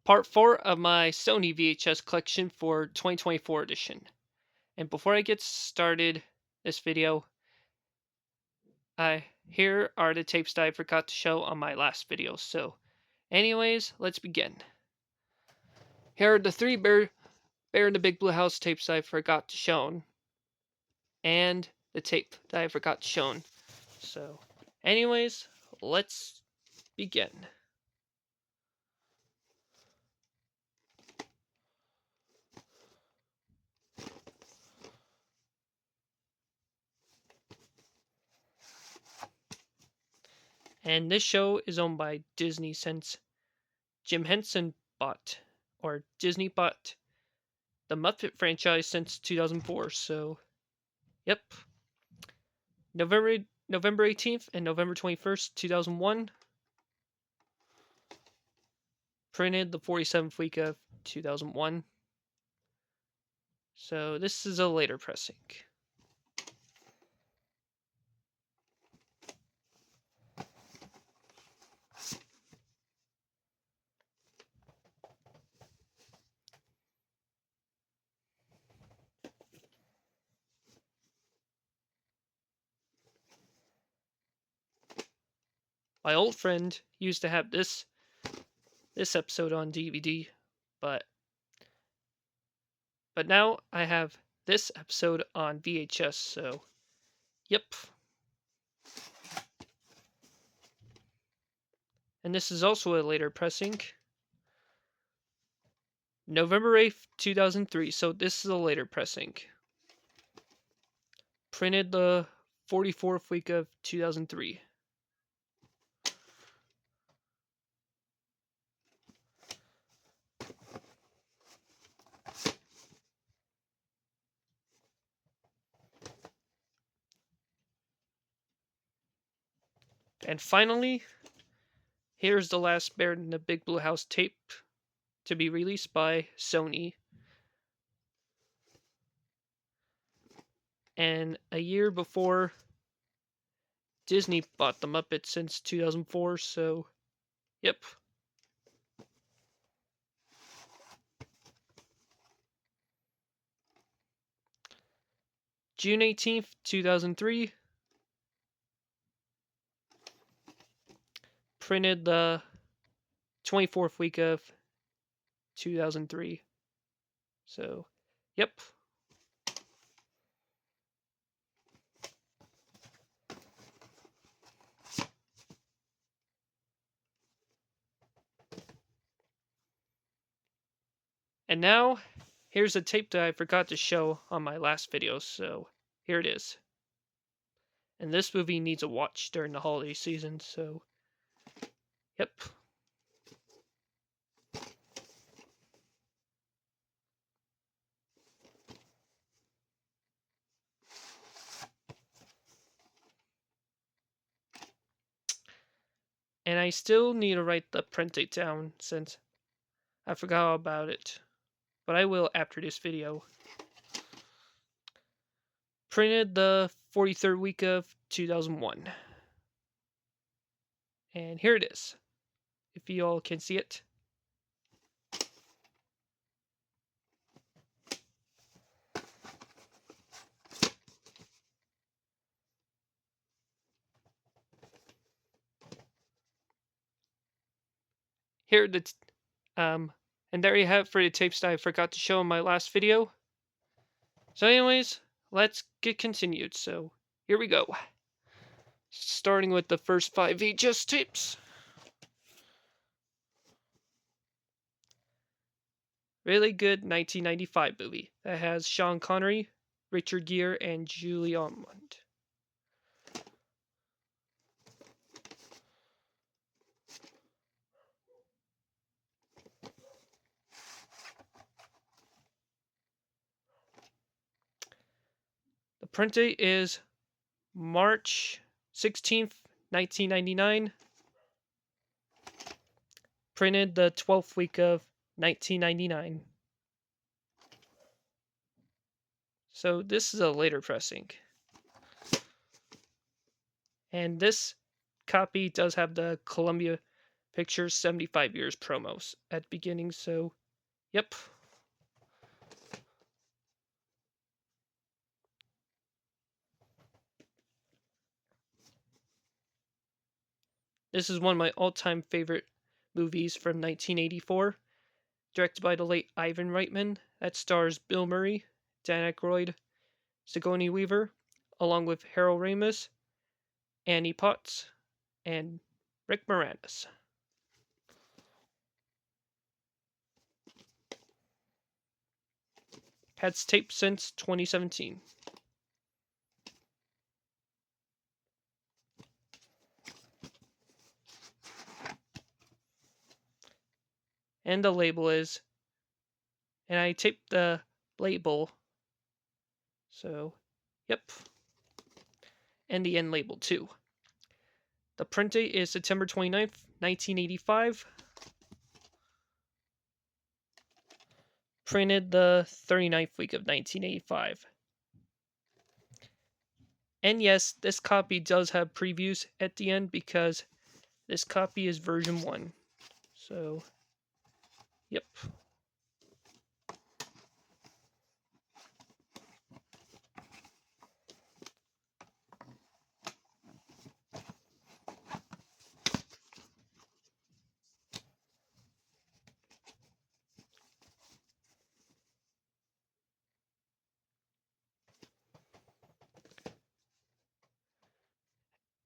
part 4 of my Sony VHS collection for 2024 edition. And before I get started this video, here are the tapes that I forgot to show on my last video. So, anyways, let's begin. Here are the three Bear in the Big Blue House tapes I forgot to show, and the tape that I forgot to show. So, anyways, let's begin. And this show is owned by Disney since Jim Henson Disney bought the Muppet franchise since 2004. So, yep. November 18th and November 21st, 2001. Printed the 47th week of 2001. So, this is a later pressing. My old friend used to have this episode on DVD, but now I have this episode on VHS, so yep. And this is also a later pressing. November 8th, 2003, so this is a later pressing. Printed the 44th week of 2003. And finally, here's the last Bear in the Big Blue House tape to be released by Sony. And a year before Disney bought the Muppets since 2004, so yep. June 18th, 2003. Printed the 24th week of 2003. So, yep. And now, here's a tape that I forgot to show on my last video, so here it is. And this movie needs a watch during the holiday season, so yep. And I still need to write the print date down since I forgot about it. But I will after this video. Printed the 43rd week of 2001. And here it is. If you all can see it. Here and there you have it for the tapes that I forgot to show in my last video. So anyways, let's get continued. So here we go. Starting with the first 5 VHS tapes. Really good 1995 movie that has Sean Connery, Richard Gere, and Julie Ormond. The print date is March 16th, 1999. Printed the 12th week of 1999. So this is a later pressing. And this copy does have the Columbia pictures 75 years promos at the beginning, so yep. This is one of my all-time favorite movies from 1984, directed by the late Ivan Reitman, that stars Bill Murray, Dan Aykroyd, Sigourney Weaver, along with Harold Ramis, Annie Potts, and Rick Moranis. Had taped since 2017. And the label is, and I taped the label, so yep, and the end label too. The print date is September 29th, 1985. Printed the 39th week of 1985. And yes, this copy does have previews at the end because this copy is version 1. So, yep.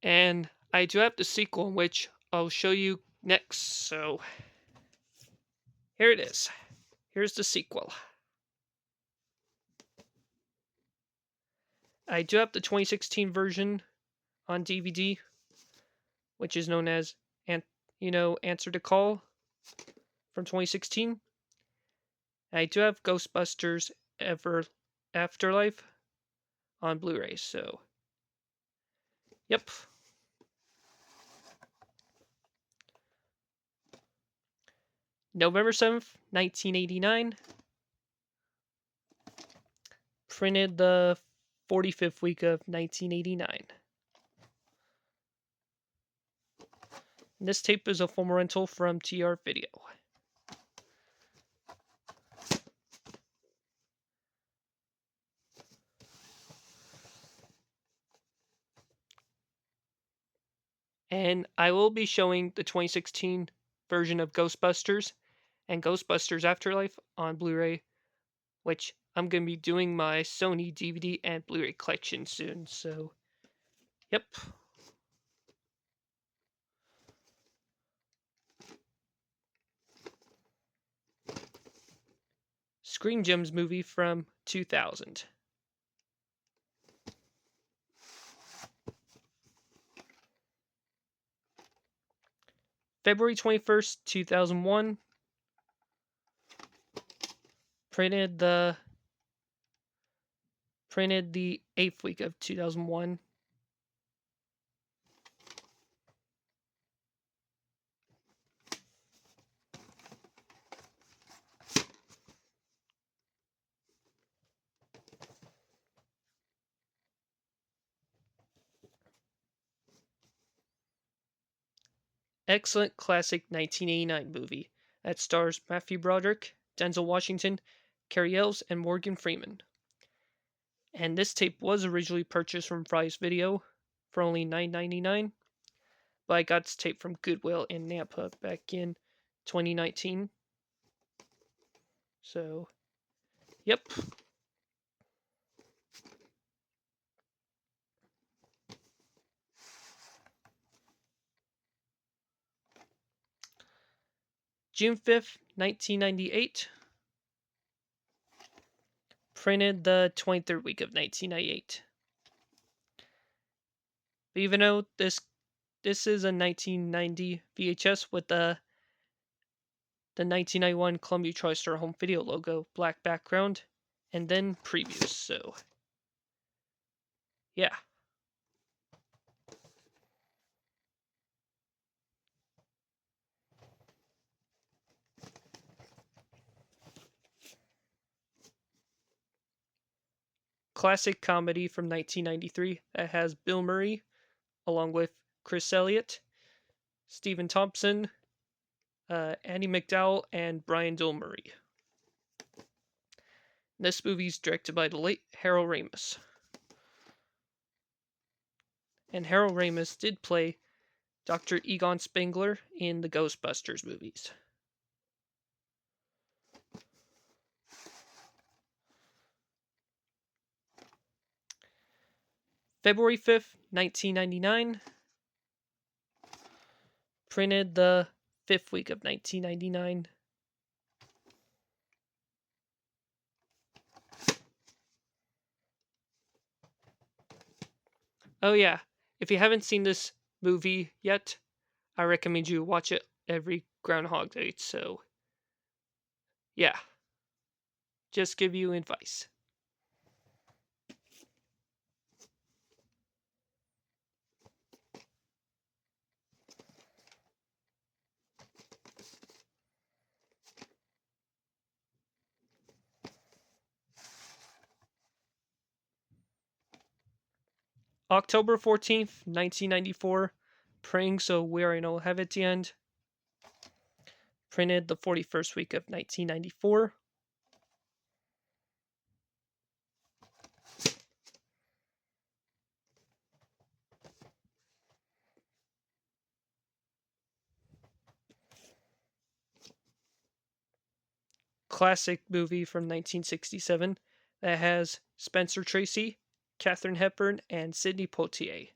And I do have the sequel, which I'll show you next. So, here it is. Here's the sequel. I do have the 2016 version on DVD, which is known as, Answer the Call from 2016. I do have Ghostbusters Afterlife on Blu-ray, so yep. November 7th, 1989. Printed the 45th week of 1989. And this tape is a former rental from TR Video. And I will be showing the 2016 version of Ghostbusters and Ghostbusters Afterlife on Blu-ray, which I'm going to be doing my Sony DVD and Blu-ray collection soon, so yep. Screen Gems movie from 2000. February 21st, 2001. Printed the 8th week of 2001. Excellent classic 1989 movie that stars Matthew Broderick, Denzel Washington, Cary Elves, and Morgan Freeman. And this tape was originally purchased from Fry's Video for only $9.99, but I got this tape from Goodwill in Nampa back in 2019. So, yep. June 5th, 1998. Printed the 23rd week of 1998. But even though this is a 1990 VHS with the 1991 Columbia TriStar Home Video logo, black background, and then previews, so yeah. Classic comedy from 1993 that has Bill Murray, along with Chris Elliott, Stephen Thompson, Annie McDowell and Brian Doyle-Murray. This movie's directed by the late Harold Ramis. And Harold Ramis did play Dr. Egon Spengler in the Ghostbusters movies. February 5th, 1999. Printed the 5th week of 1999. Oh yeah, if you haven't seen this movie yet, I recommend you watch it every Groundhog Day. So, yeah, just give you advice. October 14th, 1994. Praying so we are in all have at the end. Printed the 41st week of 1994. Classic movie from 1967 that has Spencer Tracy, Katharine Hepburn, and Sidney Poitier.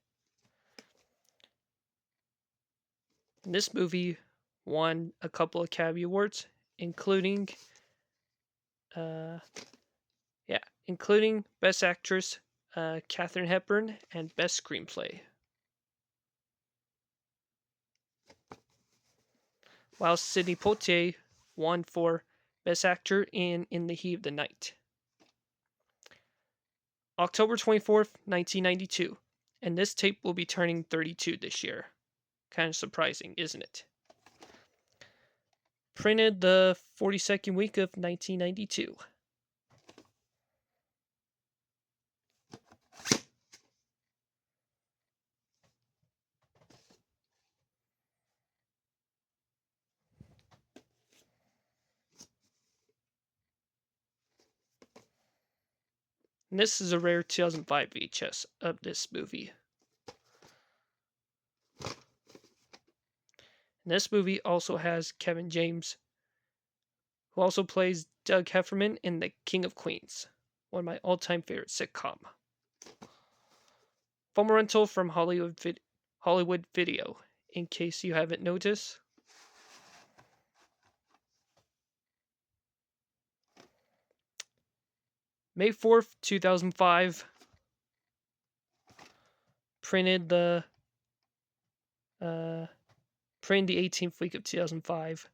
And this movie won a couple of Academy Awards, including Best Actress, Katharine Hepburn, and Best Screenplay. While Sidney Poitier won for Best Actor in the Heat of the Night. October 24th, 1992. And this tape will be turning 32 this year. Kind of surprising, isn't it? Printed the 42nd week of 1992. And this is a rare 2005 VHS of this movie. And this movie also has Kevin James, who also plays Doug Heffernan in The King of Queens, one of my all-time favorite sitcom. Film rental from Hollywood Video, in case you haven't noticed. May 4th, 2005. Printed the 18th week of 2005.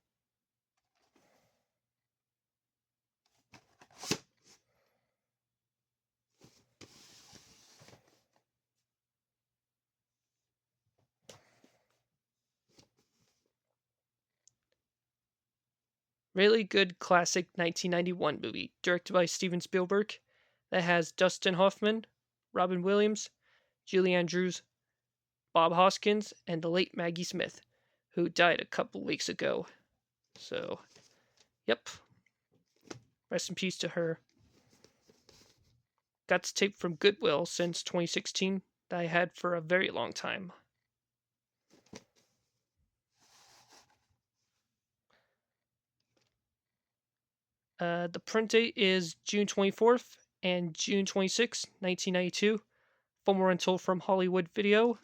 Really good classic 1991 movie directed by Steven Spielberg that has Dustin Hoffman, Robin Williams, Julie Andrews, Bob Hoskins, and the late Maggie Smith, who died a couple weeks ago. So, yep. Rest in peace to her. Got this tape from Goodwill since 2016 that I had for a very long time. The print date is June 24th and June 26th, 1992. Film rental from Hollywood Video.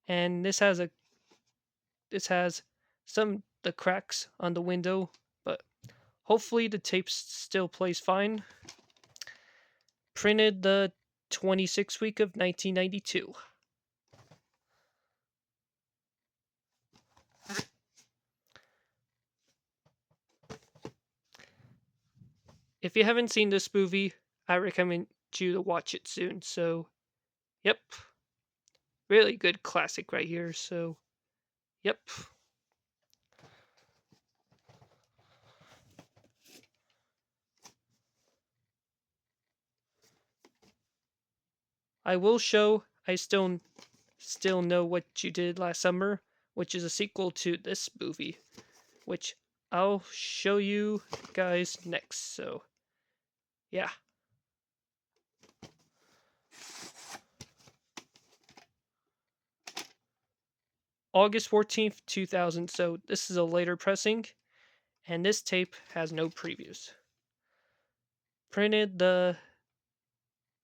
And this has some the cracks on the window, but hopefully the tape still plays fine. Printed the 26th week of 1992. If you haven't seen this movie, I recommend you to watch it soon. So, yep. Really good classic right here. So, yep. I will show I still know what you did last summer which is a sequel to this movie, which I'll show you guys next. So, yeah. August 14th, 2000. So, this is a later pressing, and this tape has no previews. Printed the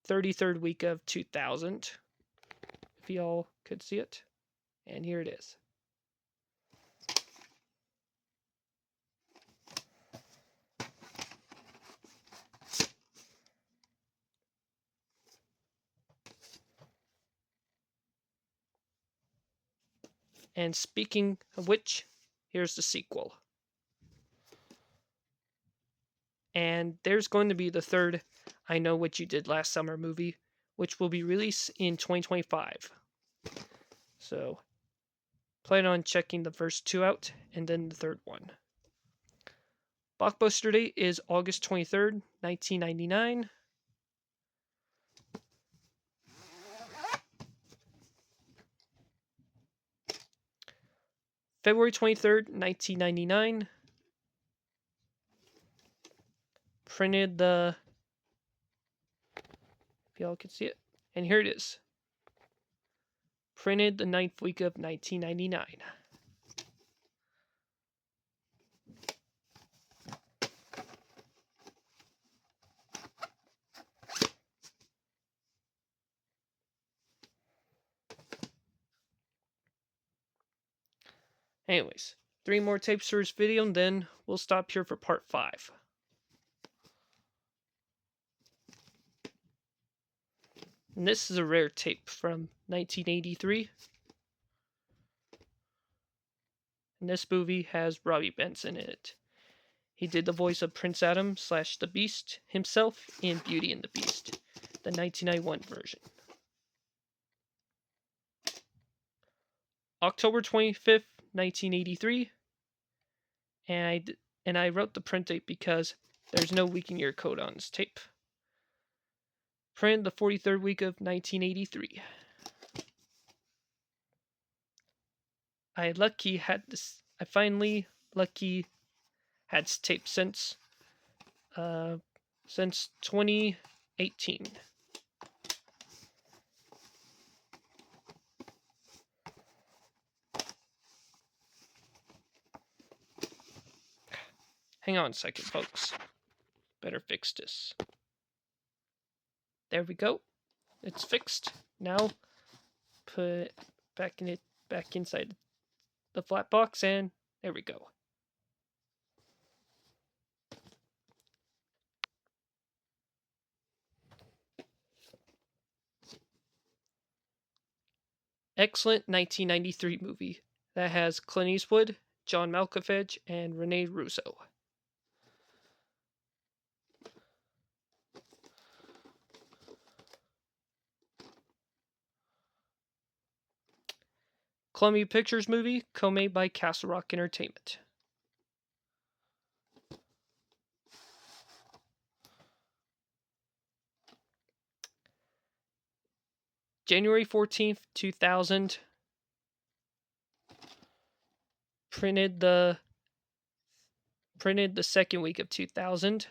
33rd week of 2000, if y'all could see it. And here it is. And speaking of which, here's the sequel. And there's going to be the third I Know What You Did Last Summer movie, which will be released in 2025. So, plan on checking the first two out, and then the third one. Blockbuster date is August 23rd, 1999. February 23rd, 1999. Printed the... if y'all can see it. And here it is. Printed the 9th week of 1999. Anyways, 3 more tapes for this video, and then we'll stop here for part 5. And this is a rare tape from 1983. And this movie has Robbie Benson in it. He did the voice of Prince Adam / the Beast himself in Beauty and the Beast, the 1991 version. October 25th, 1983. And I wrote the print date because there's no week and year code on this tape. Printed the 43rd week of 1983. I finally had this tape since 2018. Hang on a second, folks. Better fix this. There we go. It's fixed. Now put back inside the flat box, and there we go. Excellent 1993 movie that has Clint Eastwood, John Malkovich, and Rene Russo. Columbia Pictures movie, co-made by Castle Rock Entertainment. January 14th, 2000. Printed the second week of 2000.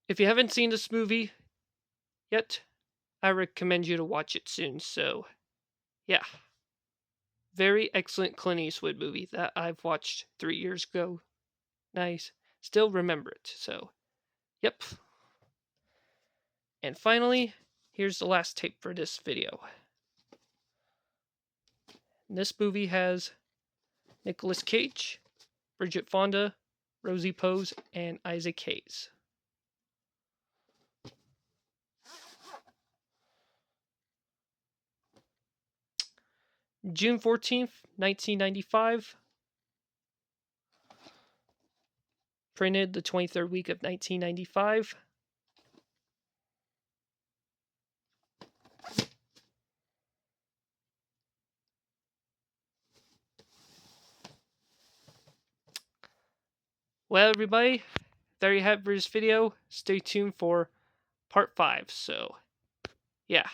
If you haven't seen this movie yet, I recommend you to watch it soon. So, yeah. Very excellent Clint Eastwood movie that I've watched 3 years ago. Nice. Still remember it. So, yep. And finally, here's the last tape for this video. This movie has Nicolas Cage, Bridget Fonda, Rosie Pose, and Isaac Hayes. June 14th, 1995. Printed the 23rd week of 1995. Well, everybody, there you have it for this video. Stay tuned for part 5. So, yeah.